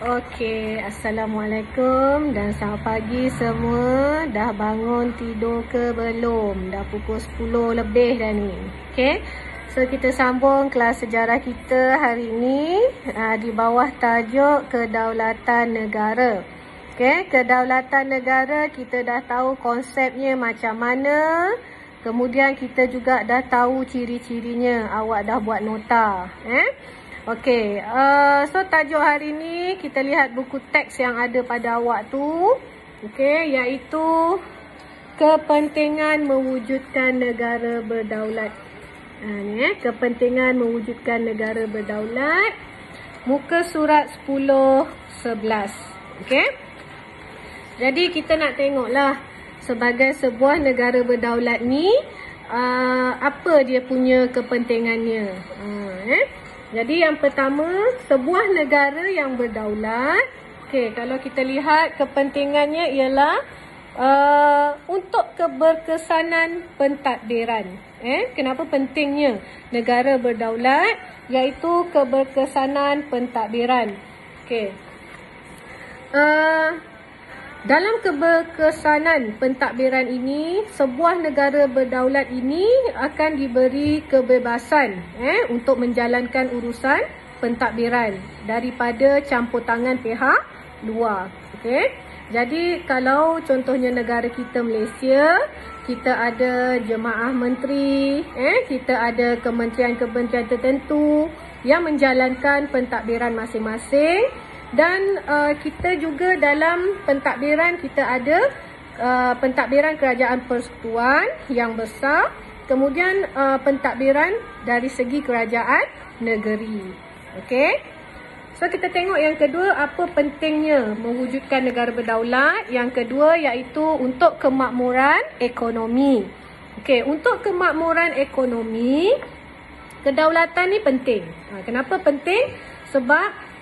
Okey, Assalamualaikum dan selamat pagi semua. Dah bangun tidur ke belum? Dah pukul 10 lebih dah ni. Okey, so kita sambung kelas sejarah kita hari ini di bawah tajuk Kedaulatan Negara. Okey, Kedaulatan Negara kita dah tahu konsepnya macam mana. Kemudian kita juga dah tahu ciri-cirinya. Awak dah buat nota. Okey, so tajuk hari ni kita lihat buku teks yang ada pada awak tu. Okey, iaitu kepentingan mewujudkan negara berdaulat. Kepentingan mewujudkan negara berdaulat. Muka surat 10-11. Okey. Jadi kita nak tengoklah sebagai sebuah negara berdaulat ni apa dia punya kepentingannya. Jadi yang pertama, sebuah negara yang berdaulat, kalau kita lihat kepentingannya ialah untuk keberkesanan pentadbiran. Kenapa pentingnya negara berdaulat? Iaitu keberkesanan pentadbiran. Dalam keberkesanan pentadbiran ini, sebuah negara berdaulat ini akan diberi kebebasan untuk menjalankan urusan pentadbiran daripada campur tangan pihak luar. Jadi kalau contohnya negara kita Malaysia, kita ada jemaah menteri, kita ada kementerian-kementerian tertentu yang menjalankan pentadbiran masing-masing. Dan kita juga dalam pentadbiran kita ada pentadbiran kerajaan persekutuan yang besar. Kemudian pentadbiran dari segi kerajaan negeri. So kita tengok yang kedua, apa pentingnya mewujudkan negara berdaulat. Yang kedua iaitu untuk kemakmuran ekonomi. Untuk kemakmuran ekonomi, kedaulatan ni penting. Kenapa penting? Sebab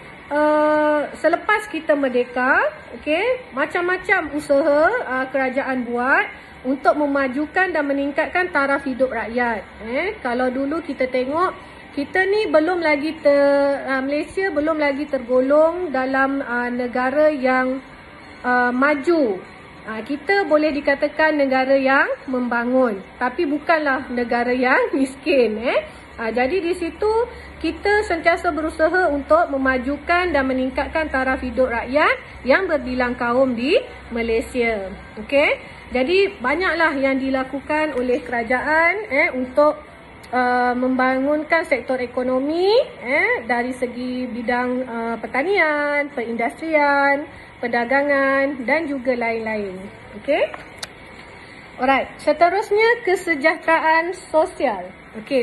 selepas kita merdeka, macam-macam usaha kerajaan buat untuk memajukan dan meningkatkan taraf hidup rakyat. Kalau dulu kita tengok, kita ni belum lagi Malaysia belum lagi tergolong dalam negara yang maju. Kita boleh dikatakan negara yang membangun, tapi bukanlah negara yang miskin. Jadi di situ kita sentiasa berusaha untuk memajukan dan meningkatkan taraf hidup rakyat yang berbilang kaum di Malaysia. Jadi banyaklah yang dilakukan oleh kerajaan untuk membangunkan sektor ekonomi dari segi bidang pertanian, perindustrian, perdagangan dan juga lain-lain. Alright, seterusnya kesejahteraan sosial.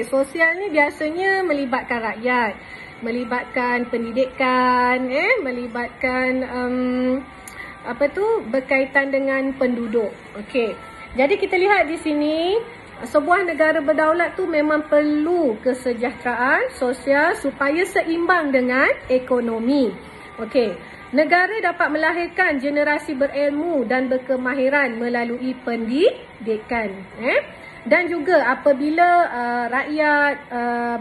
Sosial ni biasanya melibatkan rakyat, melibatkan pendidikan, melibatkan berkaitan dengan penduduk. Jadi kita lihat di sini, sebuah negara berdaulat tu memang perlu kesejahteraan sosial supaya seimbang dengan ekonomi. Negara dapat melahirkan generasi berilmu dan berkemahiran melalui pendidikan. Dan juga apabila rakyat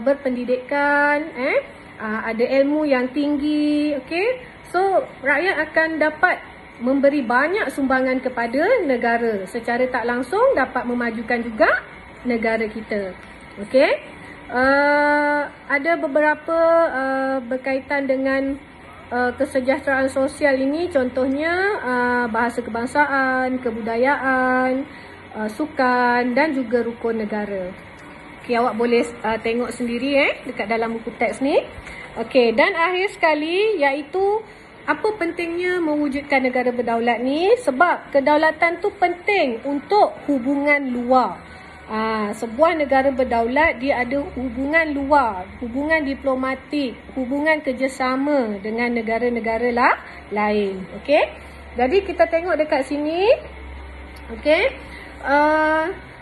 berpendidikan, ada ilmu yang tinggi, so rakyat akan dapat memberi banyak sumbangan kepada negara. Secara tak langsung dapat memajukan juga negara kita. Ada beberapa berkaitan dengan kesejahteraan sosial ini, contohnya bahasa kebangsaan, kebudayaan, sukan dan juga rukun negara. Awak boleh tengok sendiri dekat dalam buku teks ni. Dan akhir sekali iaitu apa pentingnya mewujudkan negara berdaulat ni? Sebab kedaulatan tu penting untuk hubungan luar. Sebuah negara berdaulat dia ada hubungan luar, hubungan diplomatik, hubungan kerjasama dengan negara-negara lain. Jadi kita tengok dekat sini.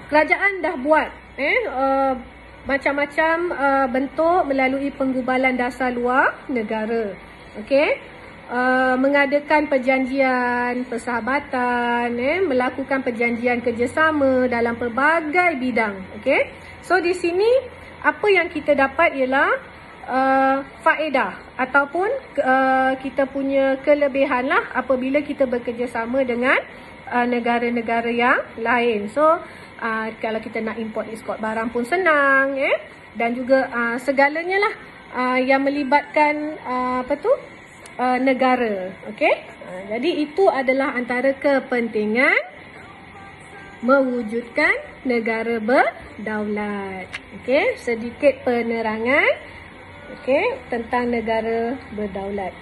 Kerajaan dah buat macam-macam bentuk melalui penggubalan dasar luar negara. Mengadakan perjanjian persahabatan, melakukan perjanjian kerjasama dalam pelbagai bidang. So di sini apa yang kita dapat ialah faedah ataupun kita punya kelebihan lah apabila kita bekerjasama dengan negara-negara yang lain. So kalau kita nak import export barang pun senang, dan juga segalanya lah yang melibatkan negara. Okey. Jadi itu adalah antara kepentingan mewujudkan negara berdaulat. Okey, sedikit penerangan tentang negara berdaulat.